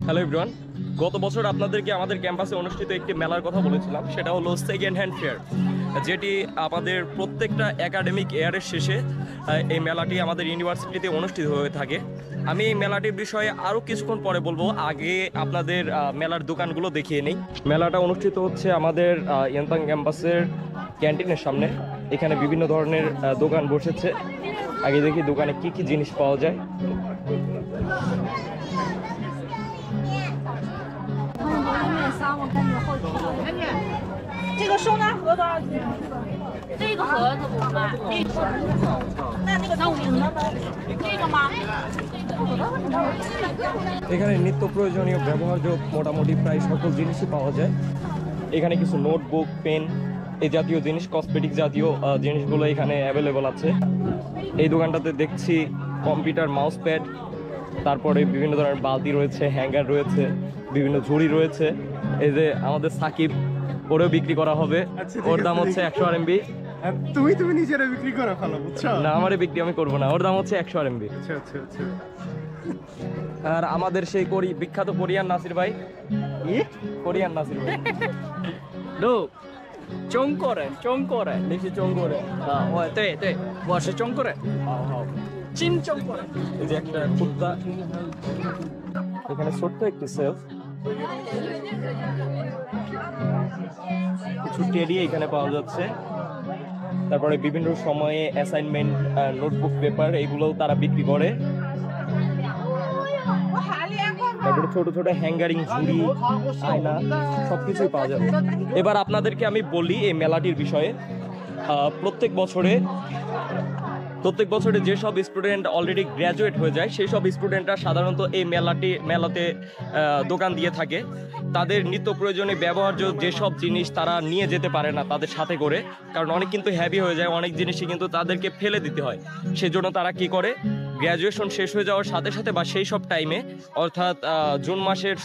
Hello everyone, গত বছর আপনাদেরকে আমাদের ক্যাম্পাসে অনুষ্ঠিত একটি মেলার কথা বলেছিলাম। সেটা হলো সেকেন্ড হ্যান্ড ফেয়ার, যেটি আমাদের প্রত্যেকটা একাডেমিক ইয়ারের শেষে এই মেলাটি আমাদের ইউনিভার্সিটিতে অনুষ্ঠিত হয়ে থাকে। আমি এই মেলাটির বিষয়ে আরও কিছুক্ষণ পরে বলবো, আগে আপনাদের মেলার দোকানগুলো দেখিয়ে নিই। মেলাটা অনুষ্ঠিত হচ্ছে আমাদের ইয়ান্তাং ক্যাম্পাসের ক্যান্টিনের সামনে। এখানে বিভিন্ন ধরনের দোকান বসেছে। আগে দেখি দোকানে কি কি জিনিস পাওয়া যায়।这个收纳盒多少钱？这个盒子不卖，那五零的呢？这个吗？ এখানে নিত্য প্রয়োজনীয় ব্যবহার্য মোটামুটি প্রায় সকল জিনিসই পাওয়া যায়। এখানে কিছু নোটবুক, পেন, এই জাতীয় জিনিস, কসমেটিক জাতীয় জিনিসগুলো এখানে অ্যাভেলেবল আছে। এই দোকানটাতে দেখছি কম্পিউটার, মাউস প্যাড, তারপরে বিভিন্ন ধরনের বালতি রয়েছে, হ্যাঙ্গার রয়েছে, বিভিন্ন ঝুড়ি রয়েছে। এই যে আমাদের সাকিব, ওরেও বিক্রি করা হবে। ওর দাম হচ্ছে 100 RMB। তুমি নিজেরা বিক্রি করে ফেলো, বুঝছো? না, আমারে বিক্রি আমি করবো না, ওর দাম হচ্ছে 100 RMB। আচ্ছা আচ্ছা আচ্ছা। আর আমাদের সেই বিখ্যাত কোরিয়ান নাসির ভাই, কোরিয়ান নাসির ভাই। no，中国人，中国人 你是中国人？啊，对，我是中国人，好好。金中国人。 এই যে একটা কুত্তা, এখানে ছোট্ট একটি সেলফ, কিছু টেডি এখানে পাওয়া যাচ্ছে। তারপরে বিভিন্ন সময়ে অ্যাসাইনমেন্ট, নোটবুক, পেপার, এইগুলোও তারা বিক্রি করে। তারপরে ছোট ছোট হ্যাঙ্গারিং, ঝুড়ি, আয়না, সবকিছুই পাওয়া যাবে। এবার আপনাদেরকে আমি বলি এই মেলাটির বিষয়ে। প্রত্যেক বছরে যেসব স্টুডেন্ট অলরেডি গ্র্যাজুয়েট হয়ে যায়, সেই সব স্টুডেন্টরা সাধারণত এই মেলাতে দোকান দিয়ে থাকে। তাদের নিত্য প্রয়োজনে ব্যবহার্য যেসব জিনিস তারা নিয়ে যেতে পারে না তাদের সাথে করে, কারণ অনেক কিন্তু হেভি হয়ে যায়, অনেক জিনিসই কিন্তু তাদেরকে ফেলে দিতে হয়। সেজন্য তারা কি করে, গ্র্যাজুয়েশন শেষ হয়ে যাওয়ার সাথে সাথে বা সেই সব টাইমে, অর্থাৎ জুন মাসের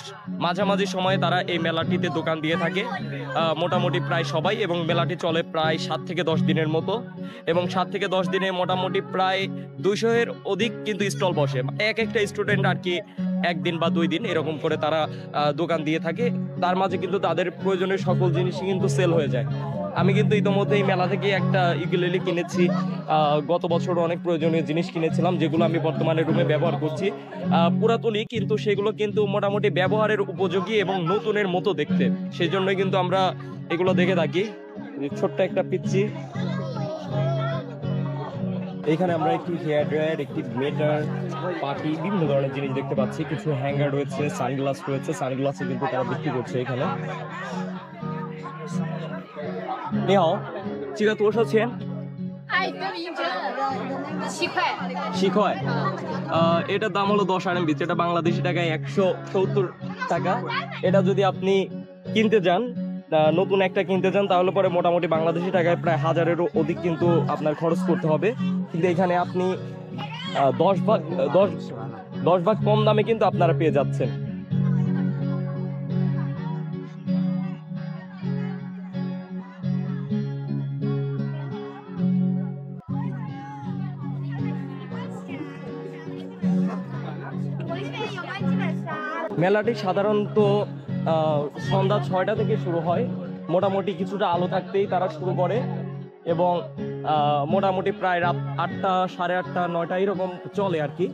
মাঝামাঝি সময়ে তারা এই মেলাটিতে দোকান দিয়ে থাকে। মোটামুটি প্রায় সবাই, এবং মেলাটি চলে প্রায় 7 থেকে 10 দিনের মতো। এবং 7 থেকে 10 দিনে মোটামুটি প্রায় 200-এর অধিক কিন্তু স্টল বসে। এক একটা স্টুডেন্ট আর কি 1 দিন বা 2 দিন এরকম করে তারা দোকান দিয়ে থাকে। তার মাঝে কিন্তু তাদের প্রয়োজনীয় সকল জিনিসই কিন্তু সেল হয়ে যায়। আমি কিন্তু ইতোমধ্যে এই মেলা থেকে একটা ইউকুলেলে কিনেছি। গত বছর অনেক প্রয়োজনীয় জিনিস কিনেছিলাম, যেগুলো আমি বর্তমানে রুমে ব্যবহার করছি। পুরাতনই, কিন্তু সেগুলো কিন্তু মোটামুটি ব্যবহারের উপযোগী এবং নতুনের মতো দেখতে। সেই জন্যই কিন্তু আমরা এগুলো দেখে থাকি। ছোট্ট একটা পিচ্ছি, এইখানে আমরা একটি হেয়ার ড্রায়ার, একটি মেটার, পাটি, বিভিন্ন ধরনের জিনিস দেখতে পাচ্ছি। কিছু হ্যাঙ্গার রয়েছে, সানগ্লাস রয়েছে। সানগ্লাসও কিন্তু তারা বিক্রি করছে এখানে। 你好，这个多少钱哎，这个银针7块。 ？7 块。এটার দাম হলো 10 RMB, যেটা বাংলাদেশি টাকায় 170 টাকা। এটা যদি আপনি কিনতে যান, নতুন একটা কিনতে যান, তাহলে পরে মোটামুটি বাংলাদেশি টাকায় প্রায় 1000-এরও অধিক কিন্তু আপনার খরচ করতে হবে। কিন্তু এখানে আপনি 10 ভাগ কম দামে কিন্তু আপনারা পেয়ে যাচ্ছেন। মেলাটি সাধারণত সন্ধ্যা 6টা থেকে শুরু হয়। মোটামুটি কিছুটা আলো থাকতেই তারা শুরু করে, এবং মোটামুটি প্রায় রাত 8টা, 8:30, 9টা এরকম চলে আর কি।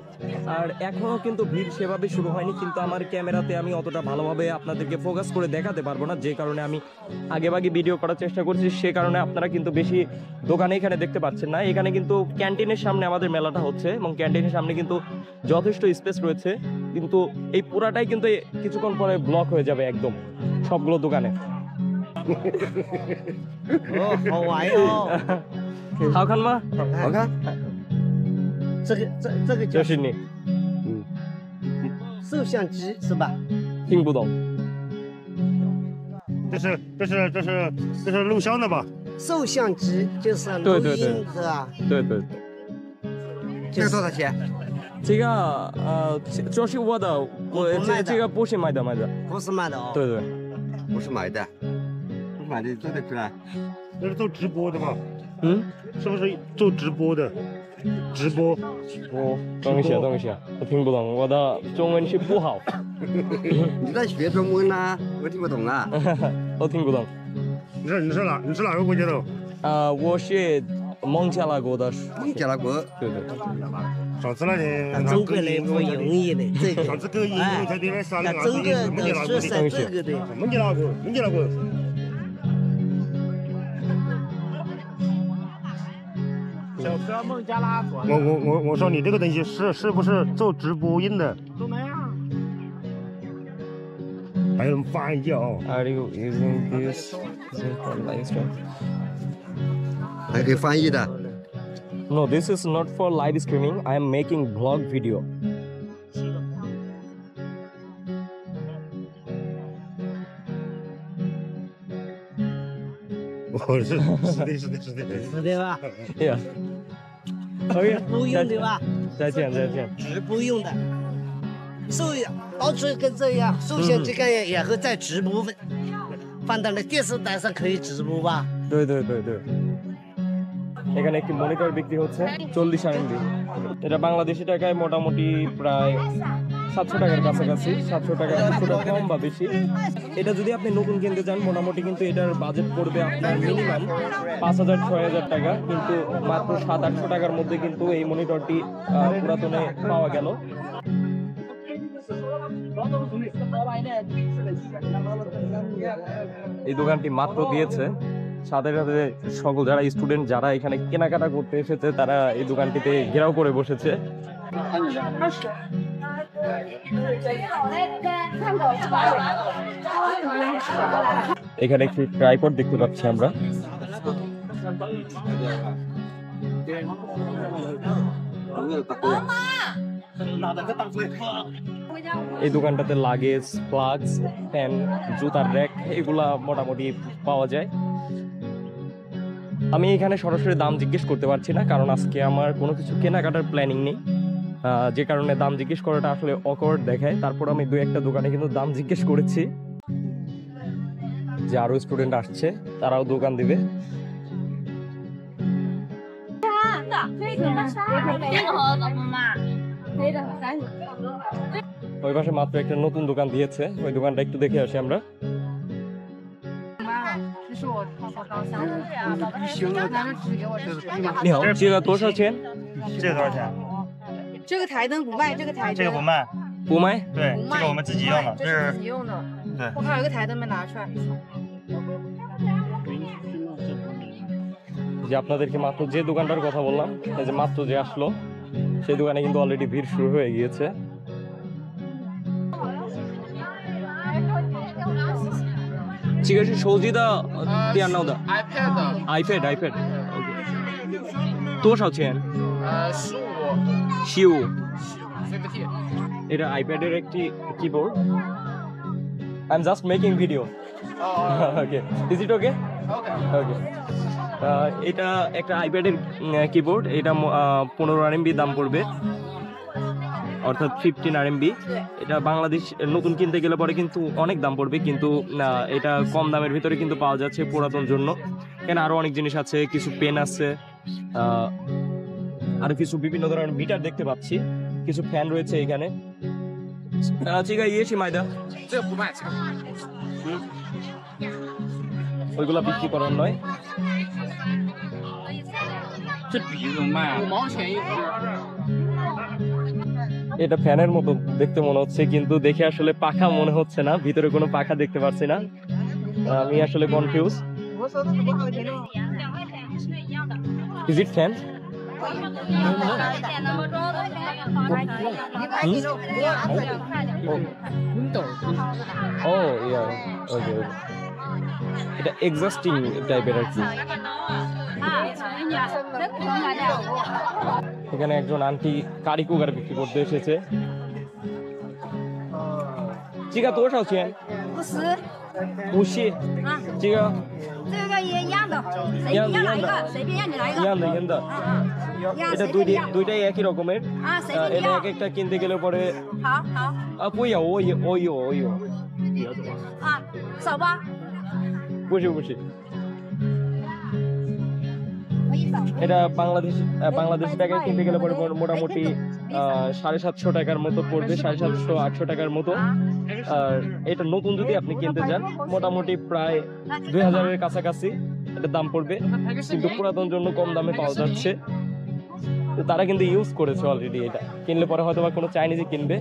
আর এখনও কিন্তু ভিড় সেভাবে শুরু হয়নি, কিন্তু আমার ক্যামেরাতে আমি অতটা ভালোভাবে আপনাদেরকে ফোকাস করে দেখাতে পারবো না, যে কারণে আমি আগেভাগে ভিডিও করার চেষ্টা করছি। সে কারণে আপনারা কিন্তু বেশি দোকানে এখানে দেখতে পাচ্ছেন না। এখানে কিন্তু ক্যান্টিনের সামনে আমাদের মেলাটা হচ্ছে, এবং ক্যান্টিনের সামনে কিন্তু যথেষ্ট স্পেস রয়েছে। কিন্তু এই পুরাটাই কিন্তু কিছুক্ষণ পরে ব্লক হয়ে যাবে একদম, সবগুলো দোকানে। 哦，好玩哟！好看吗？好看。这个这是你摄像机是吧？听不懂。这是录像的吧？摄像机就是录对音是吧？对对对，这个多少钱？这个这是我的，我这个不是买的。不是买的哦。对对，不是买的，不是买的，做的出来。那是做直播的吧？嗯，是不是做直播的？直播。等一下，等一下，我听不懂，我的中文是不好，你在学中文呐？我听不懂啊。我听不懂。你是哪个国家的？我是孟加拉国的。孟加拉国。对。上次那天中国人不容易的，这个。上次狗一在这边杀的，中国都是算这个的。孟加拉国。小哥孟加拉国。我说你这个东西是不是做直播用的？怎么样？还有人翻译哦。Are you using this for live stream? 还可以翻译的。No, this is not for live streaming. I am making vlog video. 我是的。是的吧？ Yeah. OK， 不用的吧？再见。直播用的。手到处跟这样，首先这个也会在直播放到那电视台上可以直播吧？对。এখানে একটি মনিটর বিক্রি হচ্ছে 40 RMB। এটা বাংলাদেশি টাকায় মোটামুটি প্রায় 700 টাকার কাছাকাছি, 700 টাকা কিছুটা কম বা বেশি। এটা যদি আপনি নতুন কিনতে চান মোটামুটি কিন্তু এটার বাজেট পড়বে আপনার মিনিমাম 5000-6000 টাকা, কিন্তু মাত্র 700-800 টাকার মধ্যে কিন্তু এই মনিটরটি পুরাতনে পাওয়া গেল। এই দোকানটি মাত্র দিয়েছে, সাথে সাথে সকল যারা স্টুডেন্ট যারা এখানে কেনাকাটা করতে এসেছে তারা এই দোকানটিতে ঘেরাও করে বসেছে। এখানে একটি ট্রাইপড দেখতে পাচ্ছি আমরা। এই দোকানটাতে লাগেজ, ফ্লাক্স, পেন, জুতার র্যাক এগুলা মোটামুটি পাওয়া যায়। আমি এখানে সরাসরি দাম জিজ্ঞেস করতে পারছি না, কারণ আজকে আমার কোনো কিছু কেনাকাটার প্ল্যানিং নেই, যে কারণে দাম জিজ্ঞেস করাটা আসলে অকওয়ার্ড দেখায়। তারপর আমি 2-1টা দোকানে কিন্তু দাম জিজ্ঞেস করেছি, যে আরো স্টুডেন্ট আসছে তারাও দোকান দিবে। ওই পাশে মাত্র একটা নতুন দোকান দিয়েছে, ওই দোকানটা একটু দেখে আসি আমরা। 你好，这个多少钱？这个多少钱？这个台灯不卖，这个台灯这个不卖。不卖？对，不卖这个我们自己用的，这是自己用的。对。我看有个台灯没拿出来。 যে আপনাদেরকে মাত্র যে দোকানটার কথা বললাম, এই যে মাত্র যে আসলো সেই দোকানে কিন্তু অলরেডি ভিড় শুরু হয়ে গিয়েছে।这个是手机的电脑的 iPad OK 多少钱15 এটা iPad এর একটি keyboard I'm just making video okay is it okay okay এটা একটা iPad এর কিবোর্ড এটা 15 RMB দাম পড়বে অর্থাৎ 15 RMB এটা বাংলাদেশ নতুন কিনতে গেলে পরে কিন্তু অনেক দাম পড়বে কিন্তু এটা কম দামের ভিতরে কিন্তু পাওয়া যাচ্ছে পুরাতন জন্য এখানে আরো অনেক জিনিস আছে কিছু পেন আছে আর কিছু বিভিন্ন ধরনের মিটার দেখতে পাচ্ছি কিছু ফ্যান রয়েছে এখানে চিকা ইয়েছি মাইদা ওইগুলা বিক্রি করার নয় 这笔怎么卖啊？5毛钱一支。 এটা ফ্যানের মতো দেখতে মনে হচ্ছে কিন্তু দেখে আসলে পাখা মনে হচ্ছে না ভিতরে কোনো পাখা দেখতে পাচ্ছি না আমি আসলে confuse Is it fan? Oh yeah okay এটা এক্সস্টিং টাইপের আর কি এখানে একজন আন্টি কারি কুকার বিক্রি করতে এসেছে চিকা 多少钱50这个也一样的一样的随便让你来一个一样的এটা দুইটাই একই রকমের এটা এক একটা কিনতে গেলে পরে好不要我有扫吧不是 এটা বাংলাদেশ টাকায় কিনতে গেলে পরে মোটামুটি 750 টাকার মতো পড়বে, 750-800 টাকার মতো। আর এটা নতুন যদি আপনি কিনতে যান মোটামুটি প্রায় 2000-এর কাছাকাছি এটা দাম পড়বে, কিন্তু পুরাতন জন্য কম দামে পাওয়া যাচ্ছে। তো তারা কিন্তু ইউজ করেছে অলরেডি, এটা কিনলে পরে হয়তো বা কোনো চাইনিজই কিনবে।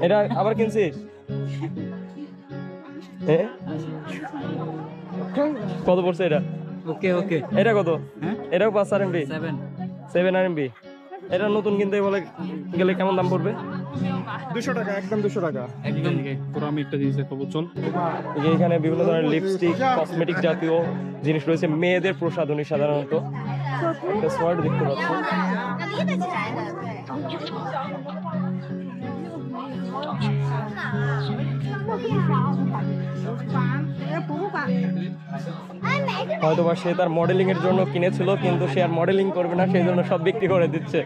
এটা আবার কিনছিস? হ্যাঁ, কত পড়ছে এটা? ওকে ওকে এটা কত? হ্যাঁ এটাও 5 RMB, 7 RMB। এটা নতুন কিনতে বলে গেলে কেমন দাম পড়বে? 200 টাকা, একদম 200 টাকা। একদম পুরো আমি একটা দিয়েছি কবুল চল। এই যে এখানে বিভিন্ন ধরনের লিপস্টিক, কসমেটিক জাতীয় জিনিস রয়েছে, মেয়েদের প্রসাধনী সাধারণত। একটা সোয়ার্ড দেখতে পাচ্ছি। হয়তোবা সে তার মডেলিং এর জন্য কিনেছিল, কিন্তু সে আর মডেলিং করবে না, সেই জন্য সব বিক্রি করে দিচ্ছে।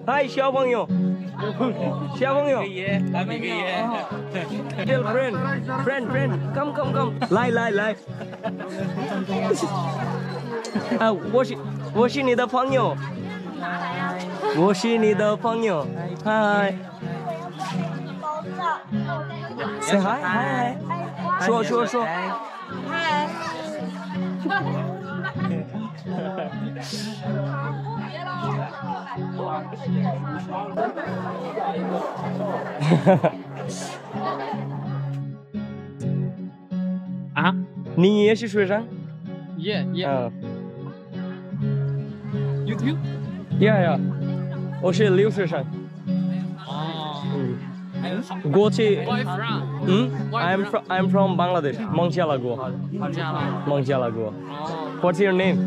Hi xiaobangyo, xiaobangyo, tell friend, come,来，啊，我是你的朋友，嗨，say hi，说。啊你也是学生？ ，Yeah 啊 YouTube ，Yeah，我是留学生。哦过去， ，Where from？ I'm from Bangladesh, Mongjialago. 好家了。 Mongjialago. 哦 What's your name?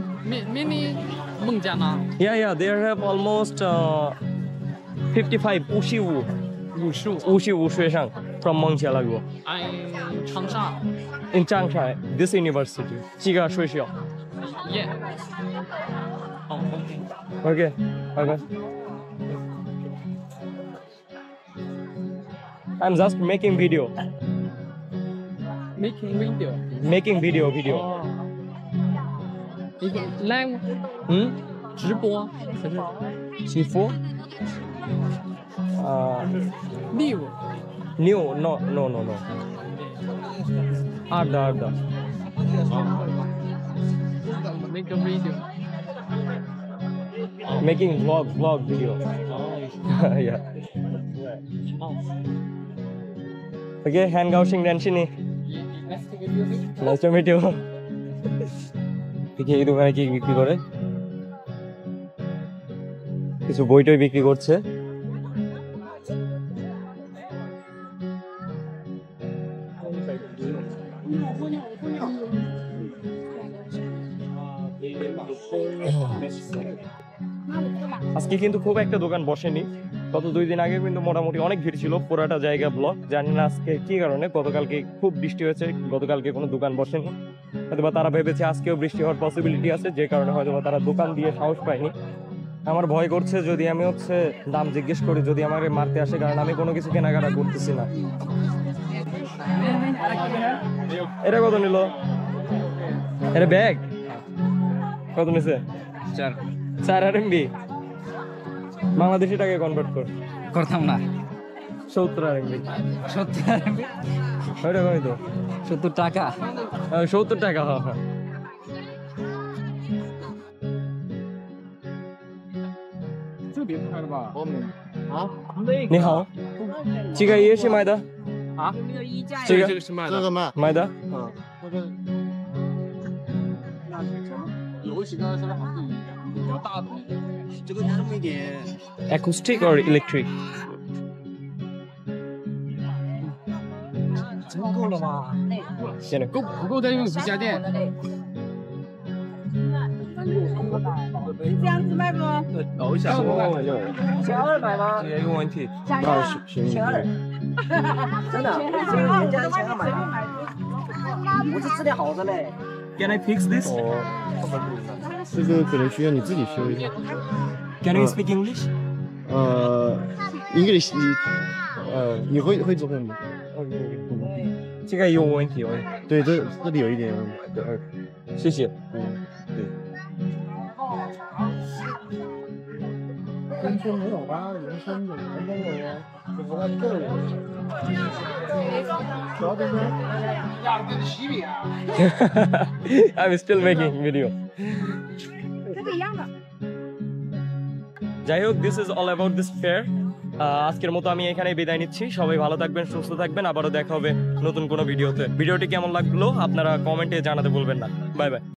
，mini 孟加拉 Yeah, there have almost 55 55学生 from Mongjialago，I'm 长沙 in Changsha, this university. 这个学校。 ，Yeah。哦Okay, bye. I'm just making video. ，Making video。 Making video. 哦。一个 live 直播还是直播live？ No. Arda. Make a video。 Making vlog video. Yeah. 哦 Okay, Hangaoshing Renshini. Let's take a video。 Nice to meet you. দেখি এই দোকানে কি বিক্রি করে, কিছু বইটই বিক্রি করছে। আজকে কিন্তু খুব একটা দোকান বসেনি, গত 2 দিন আগে কিন্তু মোটামুটি অনেক ভিড় ছিল, পুরাটা জায়গা ব্লক। জানি না আজকে কি কারণে, গতকালকে খুব বৃষ্টি হয়েছে, গতকালকে কোনো দোকান বসেনি। হয়তোবা তারা ভেবেছে আজকেও বৃষ্টি হওয়ার পসিবিলিটি আছে, যে কারণে হয়তোবা তারা দোকান দিয়ে সাহস পায়নি। আমার ভয় করছে যদি আমি দাম জিজ্ঞেস করি, যদি আমাকে মারতে আসে, কারণ আমি কোনো কিছু কেনাকাটা করতেছি না। এটা কত নিল? এটা ব্যাগ কত নিছে? 4 RMB। বাংলাদেশি টাকায় কনভার্ট করতাম না। 70 RMB। 70 RMB। ওইটা কই তো? 70 টাকা। 70 টাকা, হ্যাঁ।这别拍了吧？啊，你好，这个也是买的？啊，这个是卖的。这个卖，买的？有几个是比较大的。这个这么一点， Acoustic or electric？ 真够了吗？现在够不够再用瑜伽垫？这样子卖不？抖一下。1200吗？这个有问题。真的，人家1200，我是质量好的嘞。 Can I fix this？这个可能需要你自己修一下。 Can you speak English？ English， 你会中文吗？这个有问题哦。对，这里有一点。谢谢。跟村没有吧，人参的人参的，就不按这个。主要就是亚洲的西边。I'm still making video. 这个一样的。যাই হোক, this is all about this fair. আজকের মতো আমি এখানে বিদায় নিচ্ছি। সবাই ভালো থাকবেন, সুস্থ থাকবেন। আবারও দেখা হবে নতুন কোনো ভিডিওতে। ভিডিওটি কেমন লাগলো আপনারা কমেন্টে জানাতে ভুলবেন না। Bye bye.